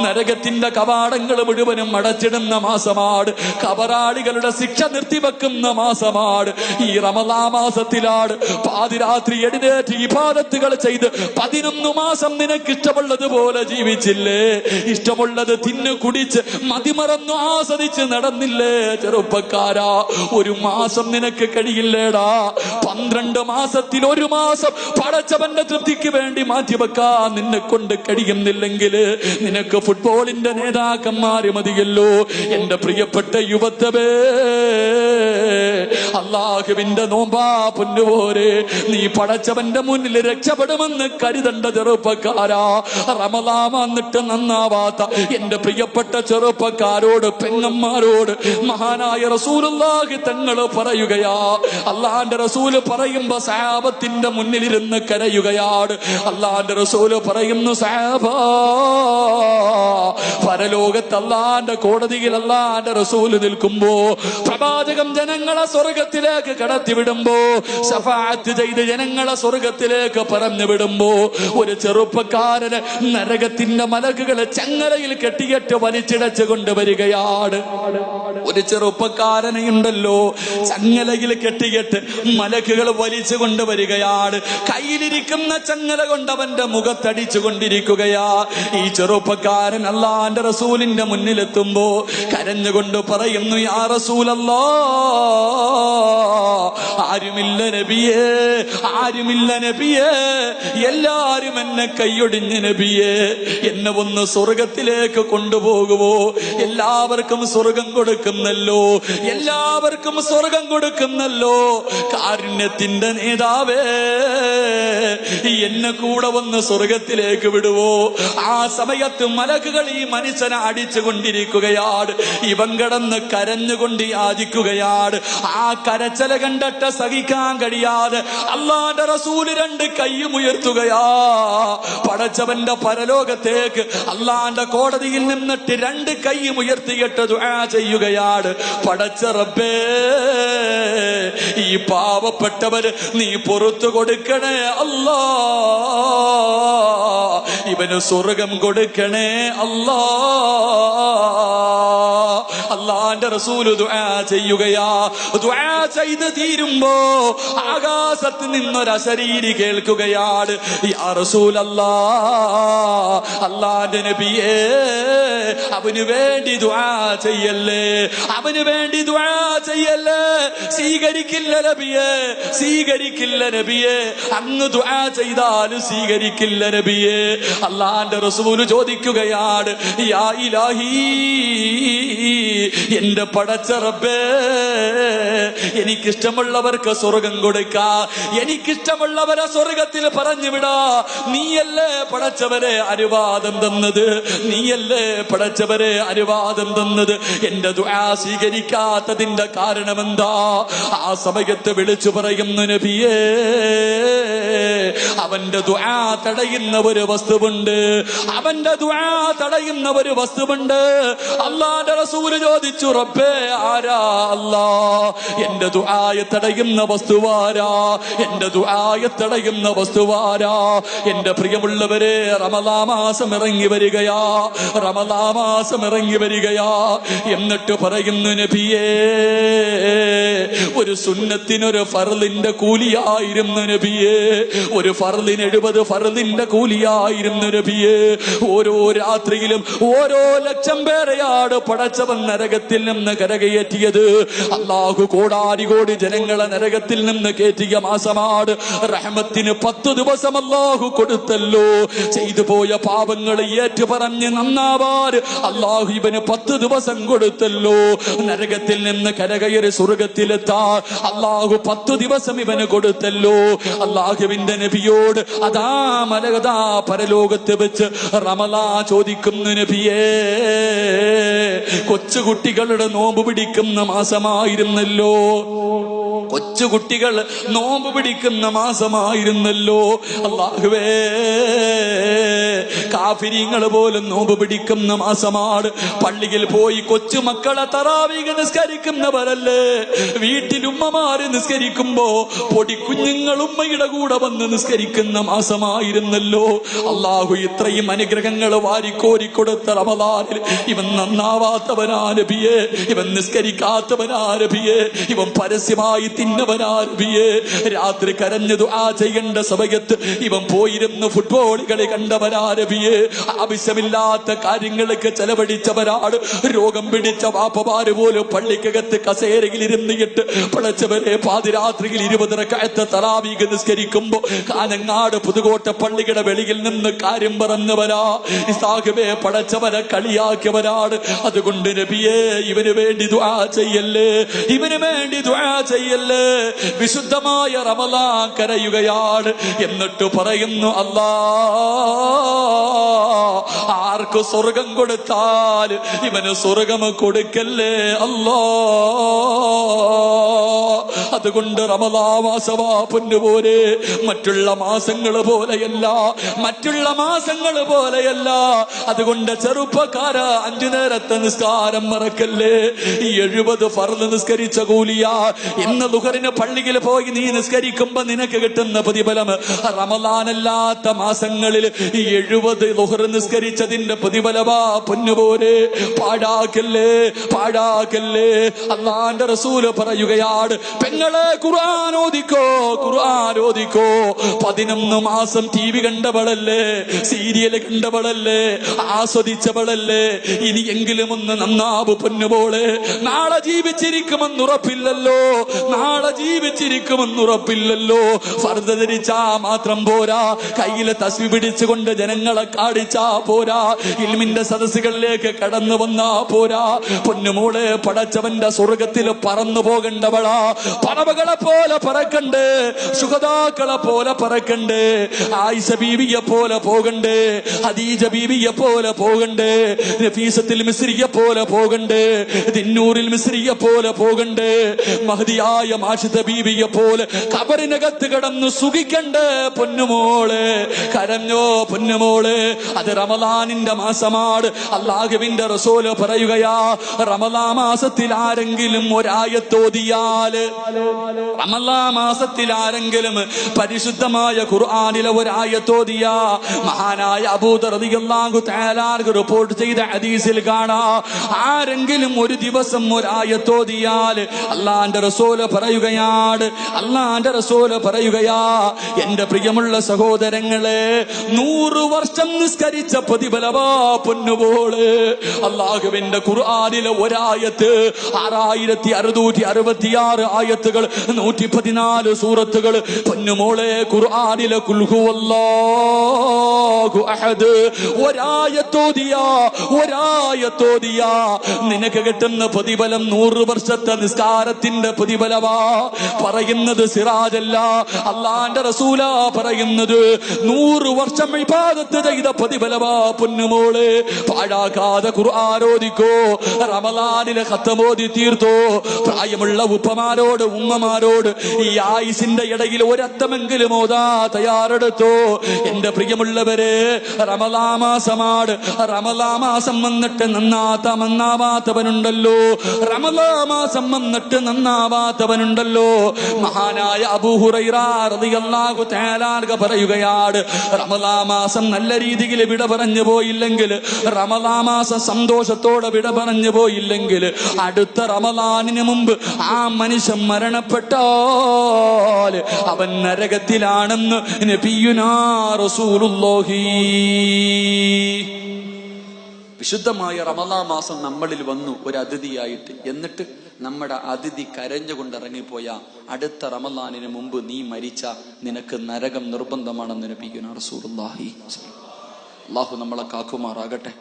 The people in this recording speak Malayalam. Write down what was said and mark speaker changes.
Speaker 1: നരകത്തിന്റെ കവാടങ്ങൾ മുഴുവനും അടച്ചിടുന്ന മാസമാണ്. കബറാളികളുടെ ശിക്ഷ നിർത്തിവെക്കുന്ന മാസമാണ്. ഈ റമളാൻ മാസത്തിലാണ് പാതിരാത്രി എഴുന്നേറ്റ് ഇബാദത്തുകൾ ചെയ്ത് 11 മാസം നിനക്ക് ഇഷ്ടമുള്ളതുപോലെ ജീവിച്ചില്ലേ? ഇഷ്ടമുള്ളത് തിന്നു കുടിച്ച് മതിമറന്നു ആസ്വദിച്ച് നടന്നില്ലേ? ചെറുപ്പക്കാരാ, ഒരു മാസം നിനക്ക് കഴിയില്ലേടാ? 12 മാസത്തിൽ ഒരു മാസം പടച്ചവന്റെ തൃപ്തിക്ക് വേണ്ടി മാറ്റിവെക്കാൻ നിന്നെ കൊണ്ട് കഴിയുന്നില്ലെങ്കിൽ നിനക്ക് ഫുട്ബോളിന്റെ നേതാക്കന്മാര് മതിയല്ലോ. എന്റെ പ്രിയപ്പെട്ട യുവത്വേ, അല്ലാഹുവിന്റെ നോമ്പാ പൊന്നുപോരെ, നീ പടച്ചവന്റെ മുന്നിൽ രക്ഷപ്പെടുമെന്ന് കരുതണ്ട ചെറുപ്പക്കാരാ. റമളാൻ വന്നിട്ട് നന്നാവാത്ത എന്റെ പ്രിയപ്പെട്ട ചെറുപ്പക്കാരോട്, പെങ്ങന്മാരോട് മഹാനായ റസൂലുള്ളാഹി തങ്ങൾ പറയുകയാ. അള്ളാന്റെ റസൂല് പറയുമ്പോ സഹാബത്തിന്റെ മുന്നിലിരുന്ന് കരയുകയാണ്. അള്ളാന്റെ റസൂല് പറയുന്നു, സഹാബാ, പരലോകത്ത് അല്ലാന്റെ കോടതിയിൽ അല്ലാന്റെ റസൂല് നിൽക്കുമ്പോ, പ്രവാചകം ജനങ്ങളെ സ്വർഗത്തിലേക്ക് കടത്തിവിടുമ്പോ, ശഫാഅത്ത് ചെയ്ത് ജനങ്ങളെ സ്വർഗത്തിലേക്ക് പറഞ്ഞു വിടുമ്പോ, ഒരു ചെറുപ്പക്കാരന് നരകത്തിന്റെ മലക്കുകളെ ചങ്ങലയിൽ കെട്ടിയിട്ട് വലിച്ചിടച്ചു കൊണ്ടുവരികയാണ്. ഒരു ചെറുപ്പക്കാരനെ ഉണ്ടല്ലോ ചങ്ങലയിൽ കെട്ടിയിട്ട് മലക്കുകൾ വലിച്ചു കൊണ്ടുവരികയാണ്. കയ്യിലിരിക്കുന്ന ചങ്ങല കൊണ്ട് അവന്റെ മുഖത്തടിച്ചു കൊണ്ടിരിക്കുകയാ. ഈ ചെറുപ്പക്കാരൻ അല്ലാന്റെ റസൂലിന്റെ മുന്നിലെത്തുമ്പോ കരഞ്ഞുകൊണ്ട് പറയുന്നു, യാ റസൂലല്ലാഹ്, ആരുമില്ല നബിയേ, ആരുമില്ല നബിയേ, എല്ലാരും എന്നെ കൈയൊടിഞ്ഞ് നബിയേ, എന്നെ ഒന്ന് സ്വർഗത്തിലേക്ക് കൊണ്ടുപോകുമോ? എല്ലാവർക്കും സ്വർഗം കൊടുക്കുന്നല്ലോ, എല്ലാവർക്കും സ്വർഗം കൊടുക്കുന്നല്ലോ. കാരുണ്യത്തിന്റെ നേതാവേ, എന്നെ കൂടെ ഒന്ന് സ്വർഗത്തിലേക്ക് വിടുവോ? ആ സമയത്ത് മലക്കുകൾ ഈ മനുഷ്യനെ അടിച്ചു കൊണ്ടിരിക്കുകയാണ്. ഇവൻ കിടന്ന് കരഞ്ഞുകൊണ്ട് യാചിക്കുകയാണ്. ആ കരച്ചല കണ്ടിട്ട് സഹിക്കാൻ കഴിയാതെ അല്ലാഹുവിന്റെ റസൂല് 2 കൈയും ഉയർത്തുകയാ. പടച്ചവന്റെ പരലോകത്തേക്ക് അല്ലാഹുവിന്റെ കോടതിയിൽ നിന്നിട്ട് 2 കൈയും ഉയർത്തിയിട്ട് ദുആ ചെയ്യുകയാണ്. പടച്ച റബ്ബേ, ഈ പാവപ്പെട്ടവര് നീ പുറത്തു കൊടുക്കണേ അല്ലാ, ഇവന് സ്വർഗം കൊടുക്കണേ അല്ലാ. അല്ലാഹുവിന്റെ റസൂല് ദുആ ചെയ്യുകയാ. ദുആ ചെയ്ത് തീരുമ്പോ ആകാശത്ത് നിന്നൊരു അശരീരി കേൾക്കുകയാണ്, യാ റസൂലല്ലാഹ്, അല്ലാഹുവിന്റെ നബിയേ, അവന് വേണ്ടി ദുആ ചെയ്യല്ലേ, അവന് വേണ്ടി ദുആ ചെയ്യല്ലേ, സ്വീകരിക്കില്ല നബിയേ, സ്വീകരിക്കില്ല നബിയേ, അങ്ങ് ദുആ ചെയ്താലും സ്വീകരിക്കില്ല നബിയേ. അല്ലാഹുവിന്റെ റസൂല് ചോദിക്കുകയാണ്, യാ ഇലാഹി, എന്റെ പടച്ച റബ്ബേ, എനിക്കിഷ്ടമുള്ളവർക്ക് സ്വർഗം കൊടുക്കാ, എനിക്കിഷ്ടമുള്ളവരെ സ്വർഗത്തിൽ പറഞ്ഞു വിടാ. നീയല്ലേ പടച്ചവരെ അനുവാദം തന്നത്, നീയല്ലേ പടച്ചവരെ അനുവാദം തന്നത്. എന്റെ ദുആ സ്വീകരിക്കാത്തതിന്റെ കാരണമെന്താ? ആ സമയത്ത് വിളിച്ചു പറയുന്നു, നബിയേ, അവന്റെ ദുആ തടയുന്ന ഒരു വസ്തുവുണ്ട്, അവന്റെ ദുആ തടയുന്ന ഒരു വസ്തുവുണ്ട്. അല്ലാഹുവിന്റെ റസൂല് ചോദിച്ചു, റബ്ബേ, ആരാ അല്ലാ? എന്റെ ദുആയെ തടയുന്ന വസ്തുവാരാ? എന്റെ ദുആയെ തടയുന്ന വസ്തുവാരാ? എന്റെ പ്രിയമുള്ളവരെ, റമളാൻ മാസം ഇറങ്ങി വരികയാ, റമളാൻ മാസം ഇറങ്ങി വരികയാ. എന്നിട്ട് പറയുന്നു, നബിയേ, ഒരു സുന്നത്തിനൊരു ഫർളിന്റെ കൂലിയായിരുന്നു നബിയേ, ഒരു ഫർളിന് 70 ഫർളിന്റെ കൂലിയായിരുന്നു നബിയേ. ഓരോ രാത്രിയിലും ഓരോ ലക്ഷം പേരെയാണ് പടച്ചവൻ നരകത്തിൽ നിന്ന് കരകയറ്റിയത്. അല്ലാഹു കോടാനുകോടി ജനങ്ങളെ നരകത്തിൽ നിന്ന് കയറ്റിയ മാസമാണ്. റഹ്മത്തിന് 10 ദിവസം അല്ലാഹു കൊടുത്തല്ലോ. ചെയ്തു പോയ പാപങ്ങൾ ഏറ്റുപറഞ്ഞ് നന്നാവാൻ അല്ലാഹു ഇവന് 10 ദിവസം കൊടുത്തല്ലോ. നരകത്തിൽ നിന്ന് കരകയറി സ്വർഗത്തിലെത്താൻ അല്ലാഹു 10 ദിവസം ഇവന് കൊടുത്തല്ലോ. അല്ലാഹുവിന്റെ നബിയോട് അതാ മലകതാ പരലോകത്ത് വെച്ച് റമളാൻ ചോദിക്കുന്നു, നബിയേ, കൊച്ചുകുട്ടികളുടെ നോമ്പ് പിടിക്കുന്ന മാസമായിരുന്നല്ലോ, കൊച്ചു കൊച്ചു കുട്ടികൾ നോമ്പ് പിടിക്കുന്ന മാസമായിരുന്നല്ലോ. അല്ലാഹുവേ, കാഫിരീങ്ങൾ പോലും നോമ്പ് പിടിക്കുന്ന മാസമാണ്. പള്ളിയിൽ പോയി കൊച്ചുമക്കളെ തറാവീഹ് നിസ്കരിക്കുന്നവരല്ലേ. വീട്ടിൽ ഉമ്മമാര് നിസ്കരിക്കുമ്പോ പൊടിക്കുഞ്ഞുങ്ങൾ ഉമ്മയുടെ കൂടെ വന്ന് നിസ്കരിക്കുന്ന മാസമായിരുന്നല്ലോ. അല്ലാഹു ഇത്രയും അനുഗ്രഹങ്ങൾ വാരിക്കോരിക്കൊടുത്ത റമദാനിൽ ഇവൻ നന്നാവാത്തവനാ നബിയേ, ഇവൻ നിസ്കരിക്കാത്തവനാ നബിയേ, ഇവൻ പരസ്യമായി തിന്നവനാ നബിയേ, രാത്രി കരഞ്ഞു ദുആ ചെയ്യേണ്ട സമയത്ത് ഇവൻ പോയിരുന്ന് ഫുട്ബോൾ കളി കണ്ടവനാ നബിയേ, ആവശ്യമില്ലാത്ത കാര്യങ്ങൾക്ക് ചെലവഴിച്ചവരാണ്. രോഗം പിടിച്ച വാപ്പമാര് പോലും പള്ളിക്കകത്ത് കസേരയിൽ ഇരുന്നിട്ട് പടച്ചവരെ പാതിരാത്രിയിൽ 20 റക്അത്ത് തറാവീഹ് നിസ്കരിക്കുമ്പോ കാനങ്ങാട് പുതുകോട്ട പള്ളിയുടെ വെളിയിൽ നിന്ന് കാര്യം പറഞ്ഞവരാ. ഇസാഖിബെ പടച്ചവരെ കളിയാക്കിയവരാണ്. അതുകൊണ്ട് നബിയേ, ഇവന് വേണ്ടി ദുആ ചെയ്യല്ലേ, ഇവന് വേണ്ടി ദുആ ചെയ്യല്ലേ. വിശുദ്ധമായ റമളാൻ കരയുകയാണ്. എന്നിട്ട് പറയുന്നു, അല്ലാ, ആർക്ക് സ്വർഗം കൊടുത്താൽ ഇവന് സ്വർഗം കൊടുക്കല്ലേ അല്ലാ. അതുകൊണ്ട് റമളാൻ മാസമാ പൊന്നുപോലെ, മറ്റുള്ള മാസങ്ങൾ പോലെയല്ല, മറ്റുള്ള മാസങ്ങൾ പോലെയല്ല. അതുകൊണ്ട് ചെറുപ്പക്കാര 5 നേരത്തെ നിസ്കാരം മറക്കല്ലേ. 70 ഫർള് നിസ്കരിച്ച കൂലിയാ. ഇന്ന് ദുഹറിന് പള്ളിയിൽ പോയി നീ നിസ്കരിക്കുമ്പോ നിനക്ക് കിട്ടുന്ന പ്രതിഫലം റമളാനല്ലാത്ത മാസങ്ങളിൽ 70 ദുഹർ നിസ്കരിച്ചതിന്റെ പ്രതിഫലമാ പൊന്നുപോലെ. പാഴാക്കല്ലേ, പാഴാക്കല്ലേ. അല്ലാഹുവിന്റെ റസൂല് പറയുകയാണ്, പെങ്ങളെ ഖുർആൻ ഓദിക്കോ, ഖുർആൻ ഓദിക്കോ. 11 മാസം TV കണ്ടവളല്ലേ, സീരിയൽ കണ്ടവളല്ലേ, ആസ്വദിച്ചവളല്ലേ. ഇനിയെങ്കിലും ഒന്ന് നന്നാവ് പൊന്നുപോലെ. നാളെ ജീവിച്ചിരിക്കുമെന്നുറപ്പില്ലല്ലോ, നാളെ ജീവിച്ചിരിക്കുമെന്നുറപ്പില്ലല്ലോ. ഫർദ് ധരിച്ചാ മാത്രം പോരാ, കയ്യിലെ തസ്ബീഹ് പിടിച്ചുകൊണ്ട് ജനങ്ങളെ കാണിച്ചാ പോരാ, ഇൽമിന്റെ സദസ്സുകളിലേക്ക് കടന്നു വന്നാ പോരാ. പൊന്നുമോളെ, പടച്ചവന്റെ സ്വർഗത്തിൽ പറന്നു പോകേണ്ടവളാ. പറവകളെ പോലെ പറക്കണ്ടേ, ശുഹദാക്കളെ പോലെ പറക്കണ്ടേ, ആയിഷ ബീവിയെ പോലെ പോകണ്ടേ, ഖദീജ ബീവിയെ പോലെ പോകണ്ടേ, നഫീസത്തുൽ മിസ്രിയെ പോലെ പോകണ്ടേ, ദിന്നൂറിൽ മിസ്രിയെ പോലെ പോകണ്ടേ, മഹദിയായ മാഷിദ ബീവിയെ പോലെ ഖബറിനകത്ത് കിടന്ന് സുഖിക്കണ്ടേ പൊന്നുമോളെ. കരഞ്ഞോ പൊന്നുമോളെ, അത് റമളാനിന്റെ മാസമാണ്. അല്ലാഹുവിന്റെ റസൂല് പറയുകയാ, റമളാൻ മാസത്തിൽ ആരെങ്കിലും ഒരായത്തോതിയാല്, റമളാൻ മാസത്തിൽ ആരെങ്കിലും പരിശുദ്ധമായ ഖുർആനിലെ ഒരായത്തോതിയാ, മഹാനായ അബൂദർ റളിയല്ലാഹു തആല റിപ്പോർട്ട് ചെയ്ത ഹദീസിൽ കാണാ, ആരെങ്കിലും ഒരു ദിവസം ഒരായത്തോതിയാൽ അല്ലാഹുവിന്റെ റസൂല് പറയുകയാണ്, അല്ലാഹുവിന്റെ റസൂല് പറയുകയാ, എന്റെ പ്രിയമുള്ള സഹോദരങ്ങളെ, 100 വർഷം നിസ്കരിച്ച പ്രതിഫലമാ പൊന്നുപോലെ. അല്ലാഹുവിന്റെ ഖുർആനിലെ ഒരായത്ത് 6666 ആയത്തുകൾ, 114 സൂറത്തുകൾ. പൊന്നുമോളെ, ഖുർആനിലെ ഖുൽ ഹുവല്ലാഹു അഹദ് ഒരായത്തോദിയാ നിനക്ക് കിട്ടുന്ന പ്രതിഫലം 100 വർഷത്തെ നിസ്കാരത്തിന്റെ പ്രതിഫലമാ. പറയുന്നത് സിറാജല്ല, അല്ലാഹുവിന്റെ റസൂലാ പറയുന്നത്. 100 വർഷം ഇബാദത്ത് ചെയ്ത പ്രതിഫലമാ പൊന്നുമോളെ. പാഴാക്കാതെ ഖുർആൻ ഓദിക്കോ, റമളാനിലെ ഖത്ം ഓതി തീർത്തോ. പ്രായമുള്ള ഉപ്പമാരോട് ഉമ്മമാരോട് ഈ ആയുസിന്റെ ഇടയിൽ ഒരത്തമെങ്കിലും ഓതാ തയ്യാറെടുത്തോ. എന്റെ പ്രിയമുള്ളവരെ, റമളാൻ മാസമാണ്. റമളാൻ മാസം വന്നിട്ട് നന്നാവാത്തവനുണ്ടല്ലോ, റമളാൻ മാസം വന്നിട്ട് നന്നാവാത്തവനുണ്ടല്ലോ. മഹാനായ അബൂ ഹുറൈറ റളിയല്ലാഹു തആല പറയുകയാണ്, റമളാൻ മാസം നല്ല രീതിയിൽ വിട പറഞ്ഞു പോയില്ലെങ്കിൽ, റമളാൻ മാസം സന്തോഷത്തോടെ വിട പറഞ്ഞു പോയില്ലെങ്കിൽ, അടുത്ത റമളാനിന് മുമ്പ് ആ മനുഷ്യൻ മരണപ്പെട്ടാൽ അവൻ നരകത്തിലാണെന്ന് നബിയുനാ റസൂലുള്ളാഹി. വിശുദ്ധമായ റമളാൻ മാസം നമ്മളിൽ വന്നു ഒരു അതിഥിയായിട്ട്. എന്നിട്ട് നമ്മുടെ അതിഥി കരഞ്ഞുകൊണ്ട് ഇറങ്ങിപ്പോയ അടുത്ത റമളാനിന് മുമ്പ് നീ മരിച്ച നിനക്ക് നരകം നിർബന്ധമാണെന്ന് നബിയുനാ റസൂലുള്ളാഹി. അല്ലാഹു നമ്മളെ കാക്കുമാറാകട്ടെ.